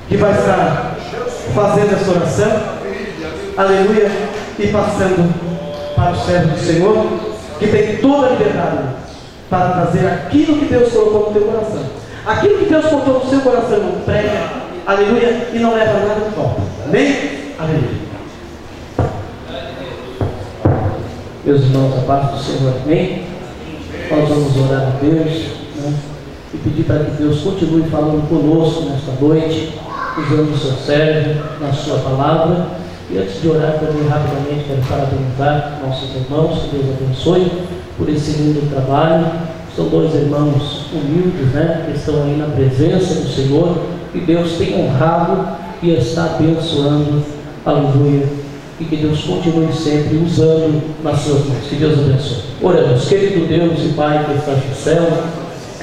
que vai estar fazendo essa oração, aleluia, e passando para o servo do Senhor, que tem toda a liberdade para trazer aquilo que Deus colocou no teu coração. Aquilo que Deus colocou no seu coração, não prega, aleluia, e não leva nada de volta. Amém? Aleluia. Meus irmãos, a paz do Senhor, amém? Nós vamos orar a Deus, né? E pedir para que Deus continue falando conosco nesta noite, usando o seu servo na sua palavra. E antes de orar também rapidamente, quero parabenizar nossos irmãos, que Deus abençoe por esse lindo trabalho. São dois irmãos humildes, né, que estão aí na presença do Senhor, e Deus tem honrado e está abençoando, aleluia, e que Deus continue sempre usando nas suas mãos. Que Deus abençoe. Oramos. Querido Deus e Pai que estás no céu,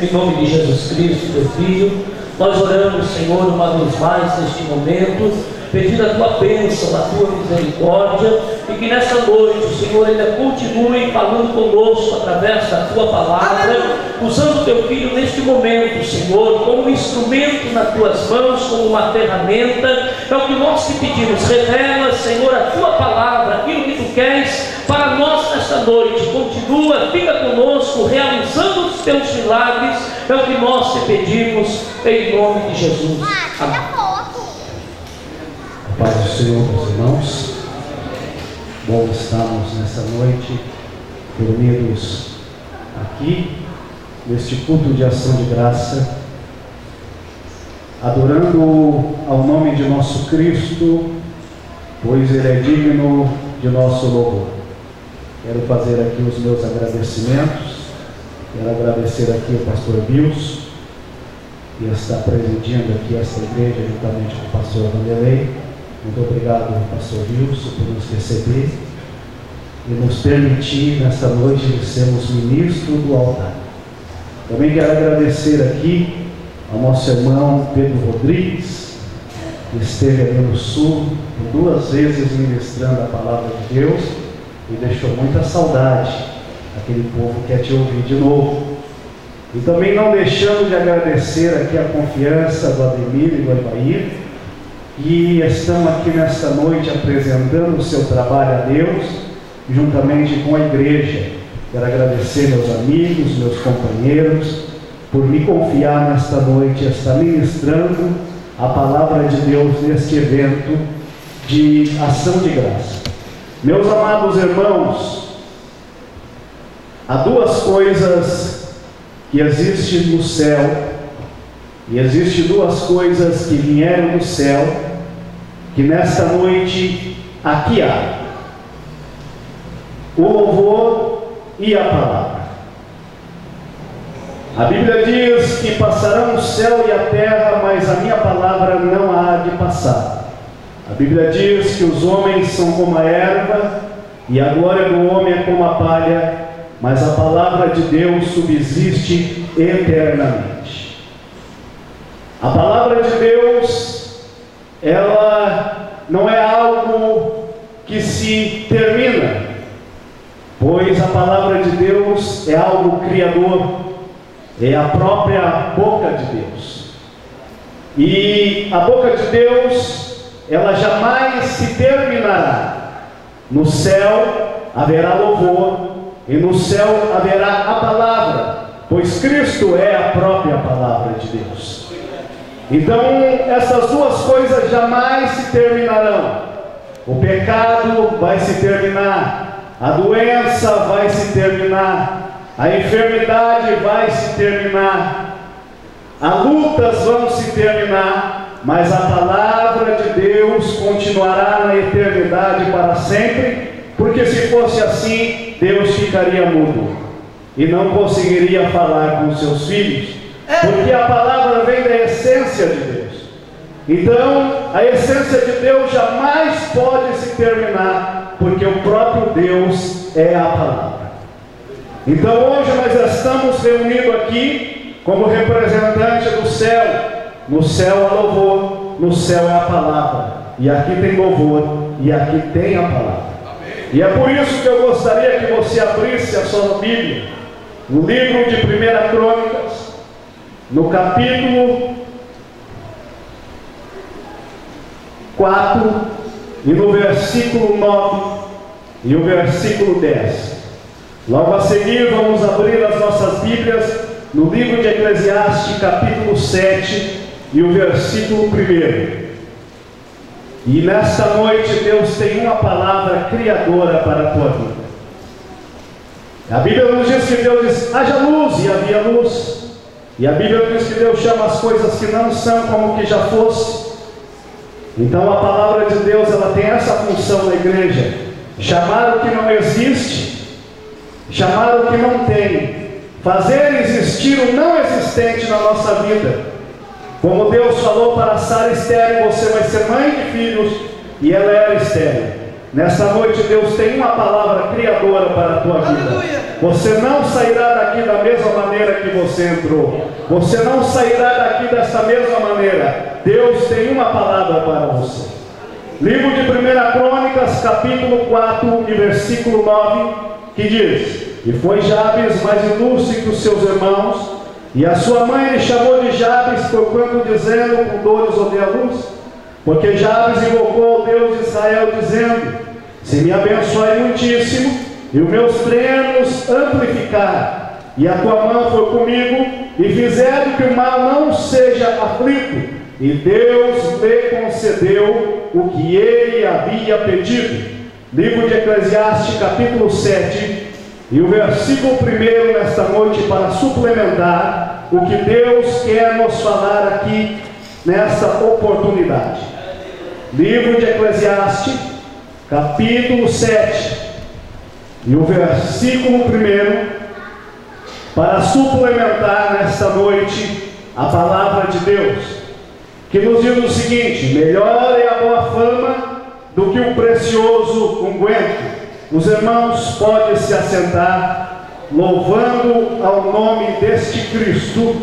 em nome de Jesus Cristo, teu Filho, nós oramos, Senhor, uma vez mais neste momento, pedindo a tua bênção, a tua misericórdia, e que nesta noite o Senhor ainda continue falando conosco através da tua palavra, usando o teu Filho neste momento, Senhor, como um instrumento nas tuas mãos, como uma ferramenta. É o que nós te pedimos. Revela, Senhor, a tua palavra, aquilo que tu queres para nós nesta noite. Continua, fica conosco, realizando os teus milagres. É o que nós te pedimos, em nome de Jesus. Amém. Paz do Senhor, meus irmãos. Bom estarmos nessa noite reunidos aqui neste culto de ação de graça, adorando ao nome de nosso Cristo, pois Ele é digno de nosso louvor. Quero fazer aqui os meus agradecimentos. Quero agradecer aqui ao pastor Bilson, que está presidindo aqui esta igreja juntamente com o pastor Vanderlei. Muito obrigado, pastor Wilson, por nos receber e nos permitir nesta noite de sermos ministros do altar. Também quero agradecer aqui ao nosso irmão Pedro Rodrigues, que esteve ali no sul por 2 vezes ministrando a palavra de Deus e deixou muita saudade. Aquele povo quer te ouvir de novo. E também não deixando de agradecer aqui a confiança do Ademir e do Evair, e estão aqui nesta noite apresentando o seu trabalho a Deus, juntamente com a igreja. Quero agradecer meus amigos, meus companheiros, por me confiar nesta noite, estar ministrando a palavra de Deus neste evento de ação de graça. Meus amados irmãos, há 2 coisas que existem no céu, e existem 2 coisas que vieram do céu, que nesta noite aqui há: o louvor e a palavra. A Bíblia diz que passarão o céu e a terra, mas a minha palavra não há de passar. A Bíblia diz que os homens são como a erva, e a glória do homem é como a palha, mas a palavra de Deus subsiste eternamente. A palavra de Deus, ela não é algo que se termina, pois a palavra de Deus é algo criador, é a própria boca de Deus. E a boca de Deus, ela jamais se terminará. No céu haverá louvor, e no céu haverá a palavra, pois Cristo é a própria palavra de Deus. Então, essas 2 coisas jamais se terminarão. O pecado vai se terminar, a doença vai se terminar, a enfermidade vai se terminar, as lutas vão se terminar, mas a palavra de Deus continuará na eternidade para sempre, porque se fosse assim, Deus ficaria mudo e não conseguiria falar com seus filhos, porque a palavra vem da essência de Deus. Então, a essência de Deus jamais pode se terminar, porque o próprio Deus é a palavra. Então, hoje nós estamos reunidos aqui como representante do céu. No céu há louvor, no céu é a palavra, e aqui tem louvor, e aqui tem a palavra. E é por isso que eu gostaria que você abrisse a sua Bíblia no livro de 1 Crônicas, no capítulo 4 e no versículo 9 e o versículo 10. Logo a seguir vamos abrir as nossas Bíblias no livro de Eclesiastes, capítulo 7 e o versículo 1. E nesta noite Deus tem uma palavra criadora para a tua vida. A Bíblia nos diz que Deus diz, haja luz, e havia luz. E a Bíblia diz que Deus chama as coisas que não são como que já fosse. Então a palavra de Deus, ela tem essa função na igreja: chamar o que não existe, chamar o que não tem, fazer existir o não existente na nossa vida. Como Deus falou para Sara estéril, você vai ser mãe de filhos, e ela era estéril. Nessa noite Deus tem uma palavra criadora para a tua vida. Você não sairá daqui da mesma maneira que você entrou. Você não sairá daqui dessa mesma maneira. Deus tem uma palavra para você. Livro de 1 Crônicas, capítulo 4 e versículo 9, que diz: E foi Jabes mais ilustre que os seus irmãos, e a sua mãe lhe chamou de Jabes, porquanto dizendo, com dores ou a luz. Porque Jabes invocou ao Deus de Israel, dizendo: Se me abençoai muitíssimo, e os meus treinos amplificar, e a tua mão for comigo, e fizer que o mal não seja aflito. E Deus lhe concedeu o que ele havia pedido. Livro de Eclesiastes, capítulo 7, e o versículo 1 nesta noite, para suplementar o que Deus quer nos falar aqui nesta oportunidade. Livro de Eclesiastes, capítulo 7, e o versículo 1, para suplementar nesta noite a palavra de Deus, que nos diz o seguinte: melhor é a boa fama do que o precioso unguento. Os irmãos podem se assentar, louvando ao nome deste Cristo,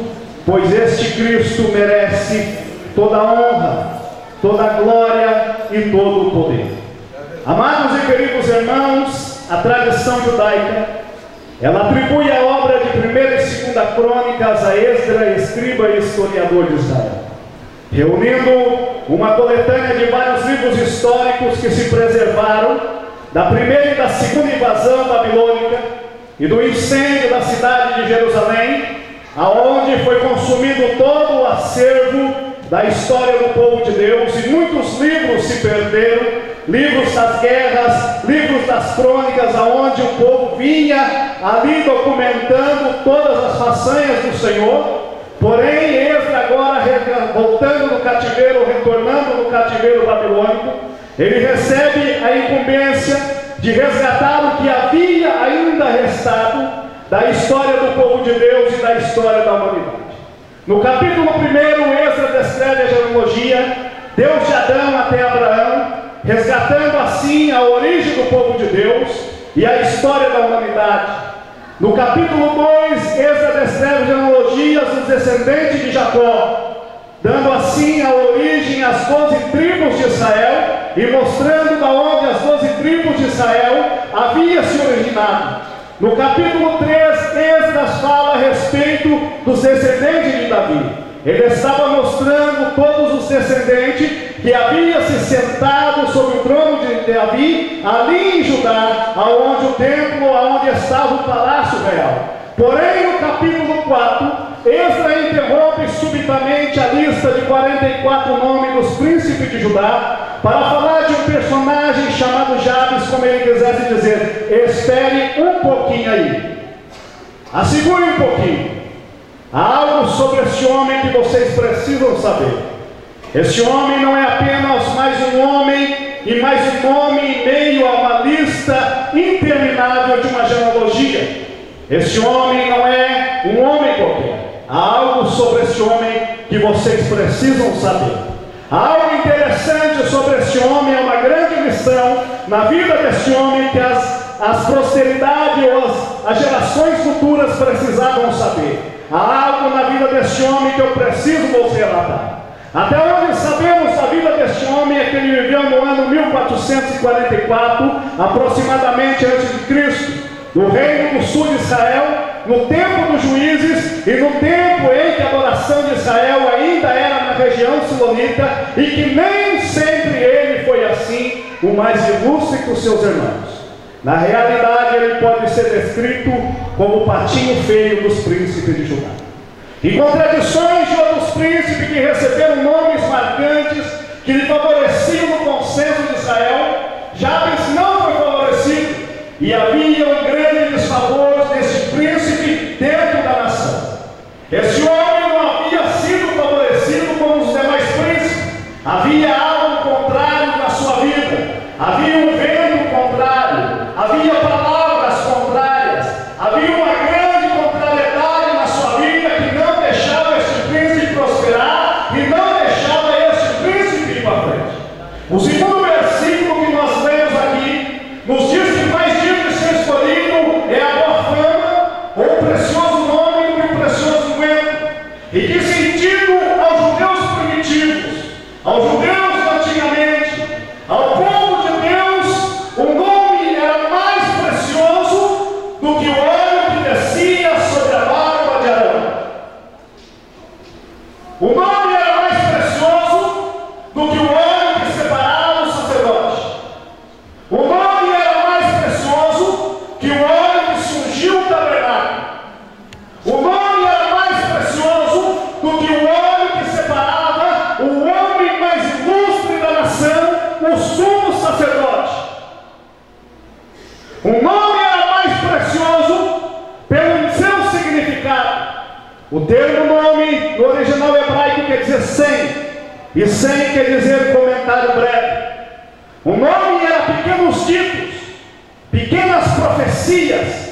pois este Cristo merece toda a honra, toda a glória e todo o poder. Amados e queridos irmãos, a tradição judaica, ela atribui a obra de 1 e 2 Crônicas a Esdras, escriba e historiador de Israel, reunindo uma coletânea de vários livros históricos que se preservaram da primeira e da segunda invasão babilônica e do incêndio da cidade de Jerusalém, aonde foi consumido todo o acervo da história do povo de Deus, e muitos livros se perderam, livros das guerras, livros das crônicas, aonde o povo vinha ali documentando todas as façanhas do Senhor. Porém, Esdras agora, voltando do cativeiro, retornando do cativeiro babilônico, ele recebe a incumbência de resgatar o que havia ainda restado da história do povo de Deus e da história da humanidade. No capítulo 1, Esdras descreve a genealogia, Deus de Adão até Abraão, resgatando assim a origem do povo de Deus e a história da humanidade. No capítulo 2, Esdras descreve genealogias dos descendentes de Jacó, dando assim a origem às 12 tribos de Israel e mostrando de onde as 12 tribos de Israel haviam se originado. No capítulo 3, Esdras fala a respeito dos descendentes de Davi. Ele estava mostrando todos os descendentes que haviam se sentado sobre o trono de Davi, ali em Judá, aonde o templo, aonde estava o palácio real. Porém, no capítulo 4, Esdras interrompe subitamente a lista de 44 nomes dos príncipes de Judá, para falar de um personagem chamado Jabes, como ele quisesse dizer: espere um pouquinho aí, assegure um pouquinho. Há algo sobre este homem que vocês precisam saber. Este homem não é apenas mais um homem e mais um nome em meio a uma lista interminável de uma genealogia. Este homem não é um homem qualquer. Há algo sobre este homem que vocês precisam saber. Há algo interessante sobre este homem, é uma grande lição na vida deste homem que as posteridades ou as gerações futuras precisavam saber. Há algo na vida deste homem que eu preciso vos relatar. Até onde sabemos da vida deste homem é que ele viveu no ano 1444, aproximadamente antes de Cristo, no reino do sul de Israel, no tempo dos juízes e no tempo em que a adoração de Israel ainda era na região silonita e que nem sempre o mais ilustre que os seus irmãos. Na realidade, ele pode ser descrito como o patinho feio dos príncipes de Judá. Em contradições de outros príncipes que receberam nomes marcantes que lhe favoreciam no consenso de Israel, Jabes não foi favorecido, e havia um grande desfavor desse príncipe dentro da nação. Esse homem não havia sido favorecido como os demais príncipes. Havia algo contrário na sua vida, havia um vento contrário, havia palavras contrárias, havia uma grande contrariedade na sua vida que não deixava esse príncipe prosperar e não deixava esse príncipe ir para frente. O segundo versículo que nós lemos aqui nos diz que mais digno de ser escolhido é a boa fama, ou o precioso nome do que o precioso vento. E que sentido aos judeus primitivos, aos judeus de antigamente, ao povo de Deus, o nome era mais precioso do que o óleo que descia sobre a barba de Arão. O nome era mais precioso do que o óleo que separava o sacerdote. O nome era mais precioso que o óleo que ungiu o tabernáculo. O nome era mais precioso do que o óleo que separava o homem mais ilustre da nação, o sumo sacerdote. O nome era mais precioso pelo seu significado. O termo nome no original hebraico quer dizer 100, e 100 quer dizer comentário breve. O nome era pequenos ditos, pequenas profecias,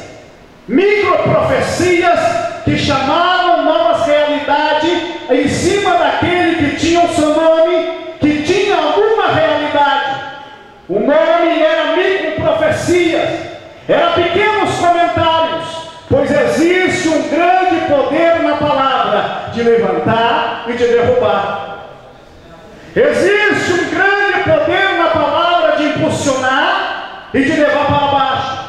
microprofecias que chamavam novas realidades em cima daquele que tinha o seu nome, que tinha alguma realidade. O nome era microprofecias, eram pequenos comentários, pois existe um grande poder na palavra de levantar e de derrubar. Existe um grande poder na palavra de impulsionar e de levar para baixo.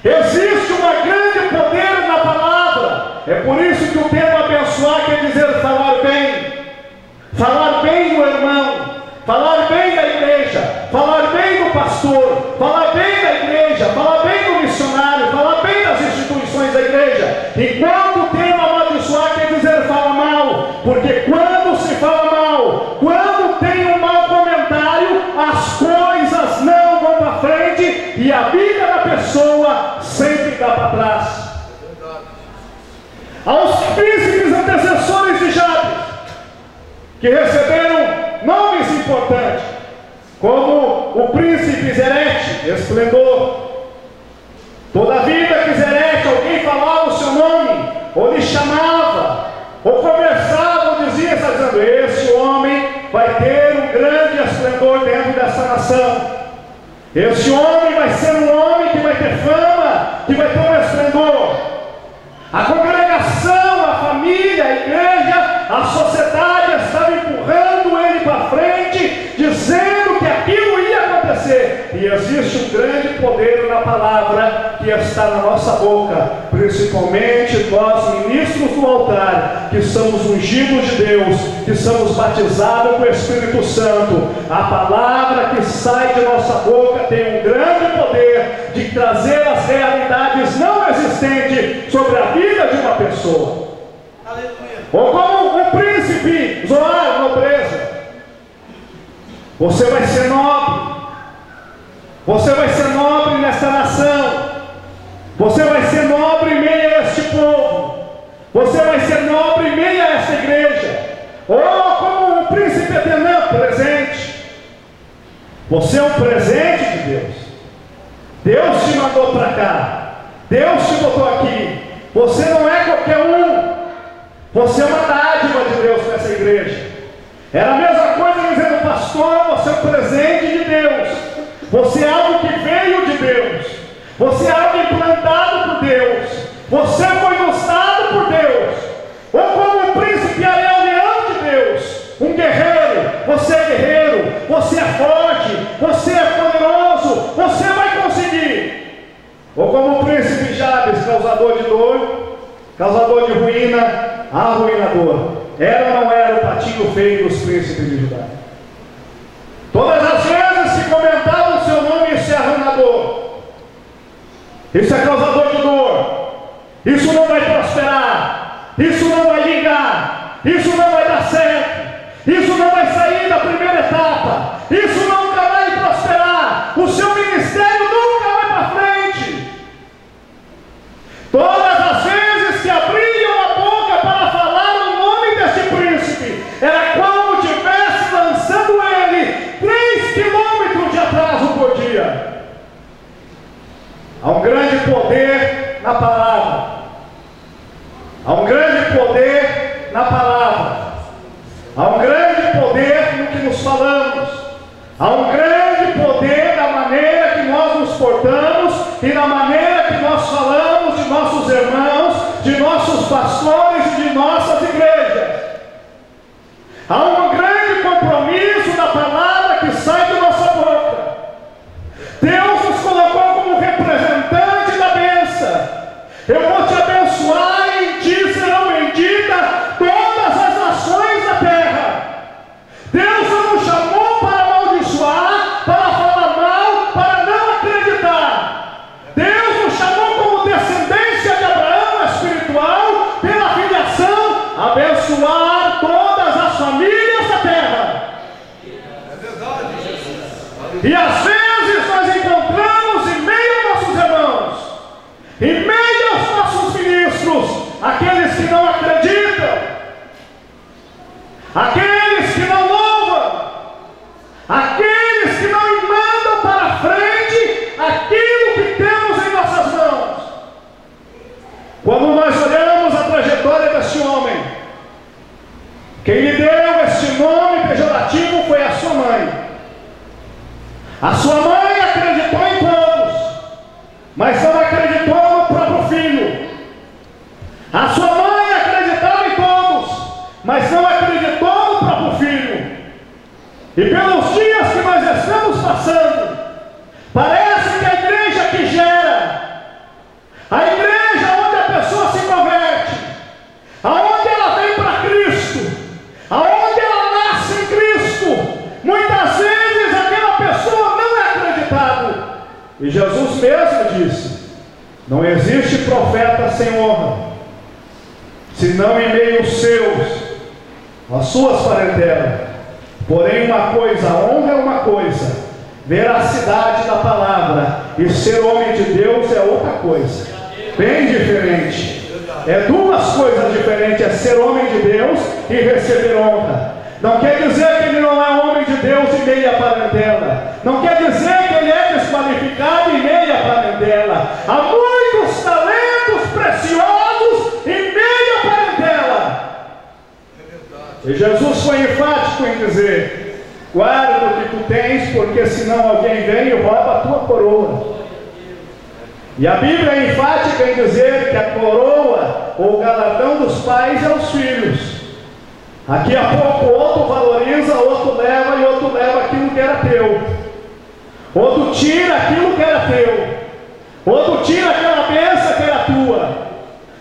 Existe um grande poder na palavra. É por isso que o termo abençoar quer dizer falar bem do irmão, falar bem da igreja, falar bem do pastor, falar bem da igreja, falar bem do missionário, falar bem das instituições da igreja. Enquanto o termo abençoar quer dizer fala mal, porque quando se fala mal, quando tem um mau comentário, as coisas não vão para frente e a vida da pessoa sempre dá para trás. Aos príncipes antecessores de Jabes, que receberam nomes importantes, como o príncipe Zerete, esplendor. Toda vida que Zerete, alguém falava o seu nome, ou lhe chamava, ou conversava, ou dizia, está dizendo, esse homem vai ter um grande esplendor dentro dessa nação. Esse homem vai ser um homem que vai ter fama, que vai ter um esplendor. A congregação, a família, a igreja, a sociedade estava empurrando ele para frente, dizendo que aquilo ia acontecer. E existe um grande poder na palavra que está na nossa boca, principalmente nós, ministros do altar, que somos ungidos de Deus, que somos batizados com o Espírito Santo. A palavra que sai de nossa boca tem um grande poder de trazer as realidades não existentes sobre a vida de uma pessoa. Aleluia. Ou como o príncipe Zoar, nobreza. Você vai ser nobre. Você vai ser nobre nessa nação. Você vai ser nobre em meio a este povo. Você vai ser nobre em meio a esta igreja. Ou como o príncipe Atenã, presente. Você é um presente de Deus. Deus te mandou para cá. Deus te botou aqui. Você não é qualquer um. Você é uma dádiva de Deus para essa igreja. Era a mesma coisa dizendo, pastor, você é um presente de Deus. Você é algo que veio de Deus. Você é algo implantado por Deus. Você foi gostado por Deus. Ou como o príncipe Ariel, leão de Deus. Um guerreiro. Você é guerreiro. Você é forte. Você é poderoso. Você vai conseguir. Ou como o príncipe Jabes, causador de dor, causador de ruína, arruinador. Era ou não era o patinho feio dos príncipes de Judá? Todas as vezes se comentava Isso é causador de dor. Isso não vai prosperar. Isso não vai ligar. Isso não vai dar certo. Isso não vai sair da primeira etapa. Isso nunca vai prosperar. O seu ministério nunca vai para frente. Todas as vezes que abriam a boca para falar o nome desse príncipe, era como estivesse lançando ele 3 quilômetros de atraso por dia. Há um grande poder na palavra. Há um grande poder na palavra. Há um grande poder no que nos falamos. Há um grande poder na maneira que nós nos portamos e na maneira que nós falamos de nossos irmãos, de nossos pastores e de nossas igrejas. Há um grande compromisso da palavra que sai da nossa boca. Deus nos colocou como representante da bênção. Eu vou te abençoar e em ti serão benditas todas as nações da terra. Deus não nos chamou para amaldiçoar, para falar mal, para não acreditar. Deus nos chamou como descendência de Abraão espiritual, pela filiação, abençoar todas as famílias da terra. É verdade, Jesus. E às vezes nós encontramos em meio aos nossos irmãos, em meio aos nossos ministros, aqueles que não acreditam, aqueles que não louvam, aqueles que não mandam para frente aquilo que temos em nossas mãos. Quando nós olhamos a trajetória desse homem, quem lhe deu este nome pejorativo foi a sua mãe. A sua mãe acreditou em todos, mas não acreditou no próprio filho. A sua mãe acreditava em todos, mas não acreditou no próprio filho. E pelos dias que nós estamos passando, parece que a igreja que gera, a igreja onde a pessoa se converte, aonde ela vem para Cristo, aonde ela nasce em Cristo, muitas vezes aquela pessoa não é acreditada. E Jesus mesmo disse: não existe profeta sem honra, senão em meio aos seus, as suas parentelas. Porém uma coisa, a honra é uma coisa, veracidade da palavra e ser homem de Deus é outra coisa, bem diferente. É duas coisas diferentes, é ser homem de Deus e receber honra. Não quer dizer que ele não é homem de Deus e meia parentela. Não quer dizer que ele é desqualificado e meia parentela. Há muitos talentos preciosos e meia parentela. E Jesus foi enfático em dizer: guarda o que tu tens, porque senão alguém vem e rouba a tua coroa. E a Bíblia é enfática em dizer que a coroa ou o galardão dos pais é os filhos. Aqui a pouco outro valoriza, outro leva e outro leva aquilo que era teu. Outro tira aquilo que era teu. Outro tira aquela bênção que era tua.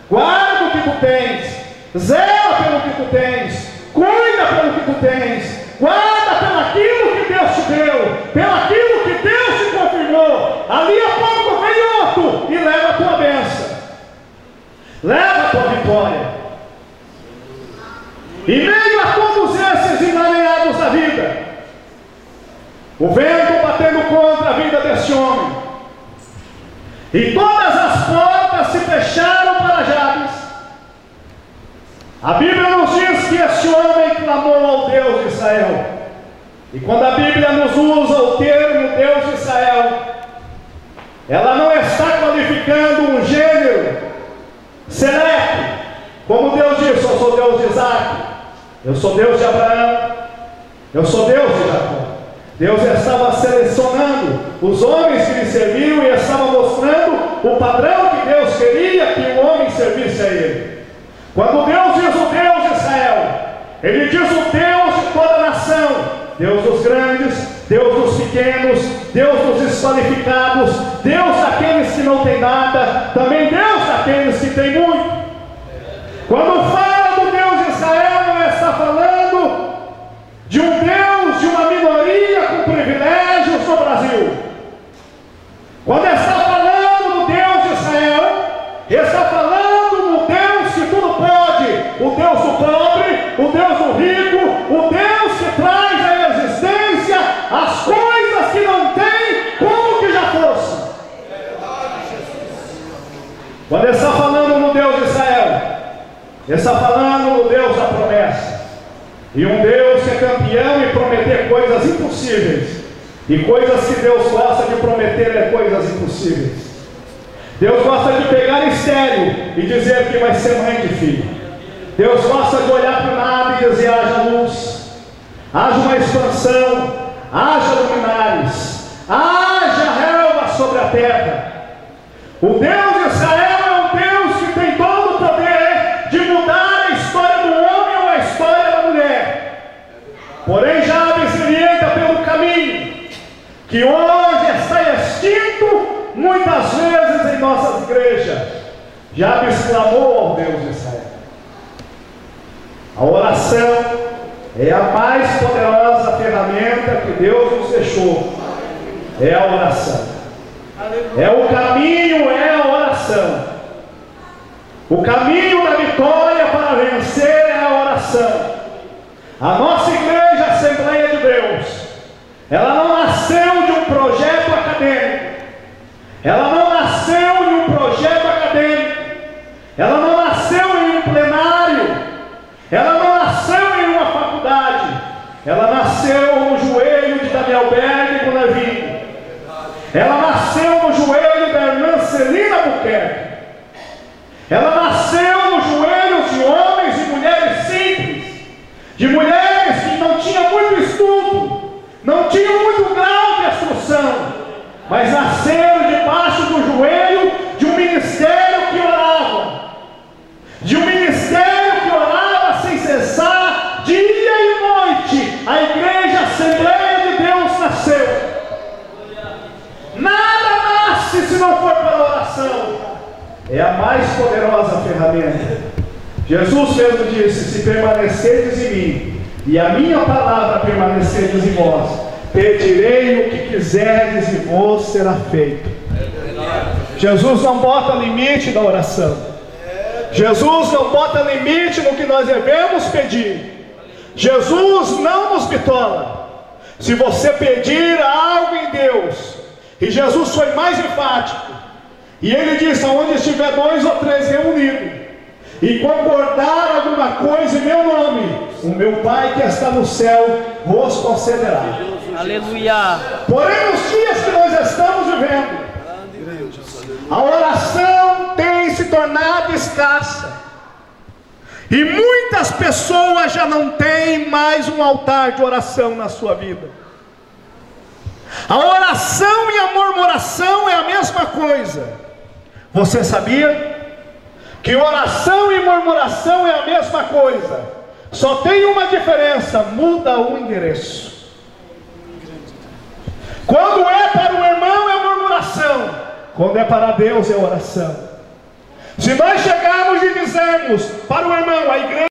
Guarda o que tu tens. Zela pelo que tu tens. Cuida pelo que tu tens. Guarda pelo aquilo que Deus te deu. Pelo aquilo que Deus te confirmou. Ali a pouco vem outro e leva a tua bênção. Leva a tua vitória. Em meio a todos esses emaranhados da vida, o vento batendo contra a vida desse homem, e todas as portas se fecharam para Jabes, a Bíblia nos diz que este homem clamou ao Deus de Israel. E quando a Bíblia nos usa o termo Deus de Israel, ela não está qualificando um gênero seleto, como Deus disse: eu sou Deus de Isaac, eu sou Deus de Abraão, eu sou Deus de Jacó. Deus estava selecionando os homens que lhe serviam e estava mostrando o padrão que Deus queria que o homem servisse a ele. Quando Deus diz o Deus de Israel, ele diz o Deus de toda a nação, Deus dos grandes, Deus dos pequenos, Deus dos desqualificados, Deus daqueles que não têm nada, também Deus daqueles que têm muito. Quando fala do Deus de Israel, não está falando de um Deus de uma minoria com privilégios no Brasil. Quando está falando do Deus de Ele está falando do Deus da promessa. E um Deus que é campeão em prometer coisas impossíveis. E coisas que Deus gosta de prometer é coisas impossíveis. Deus gosta de pegar estéril e dizer que vai ser mãe de filho. Deus gosta de olhar para o nada e dizer: haja luz, haja uma expansão, haja luminares, haja relva sobre a terra. O Deus de Israel é um Deus que tem todo o poder de mudar a história do homem ou a história da mulher. Porém, Jabes orienta pelo caminho que hoje está extinto muitas vezes em nossas igrejas. Jabes clamou ao Deus de Israel. A oração é a mais poderosa ferramenta que Deus nos deixou. É a oração. É o caminho, é a oração. O caminho da vitória para vencer é a oração. A nossa igreja, Assembleia de Deus, ela não nasceu de um projeto acadêmico. Ela não nasceu de um projeto acadêmico. Ela não nasceu em um plenário. Ela não nasceu em uma faculdade. Ela nasceu no joelho de Daniel Berg com Levi. Ela nasceu no joelho da irmã Celina Buquerque. Ela nasceu nos joelhos de homens e mulheres simples, de mulheres que não tinham muito estudo, não tinham muito grau de instrução, mas nasceram debaixo do joelho de um ministério que orava, de um ministério que orava sem cessar, dia e noite. A igreja Assembleia de Deus nasceu. Nada nasce se não for pela oração. É a mais poderosa ferramenta. Jesus mesmo disse: se permanecerdes em mim e a minha palavra permanecerdes em vós, pedirei o que quiserdes e vos será feito. Jesus não bota limite na oração. Jesus não bota limite no que nós devemos pedir. Jesus não nos bitola. Se você pedir algo em Deus, e Jesus foi mais enfático, e ele disse: onde estiver 2 ou 3 reunidos, e concordar alguma coisa em meu nome, o meu Pai que está no céu vos concederá. Aleluia. Porém, nos dias que nós estamos vivendo, a oração tem se tornado escassa, e muitas pessoas já não têm mais um altar de oração na sua vida. A oração e a murmuração é a mesma coisa. Você sabia que oração e murmuração é a mesma coisa? Só tem uma diferença: muda o endereço. Quando é para o irmão é murmuração, quando é para Deus é oração. Se nós chegarmos e dizermos para o irmão: a igreja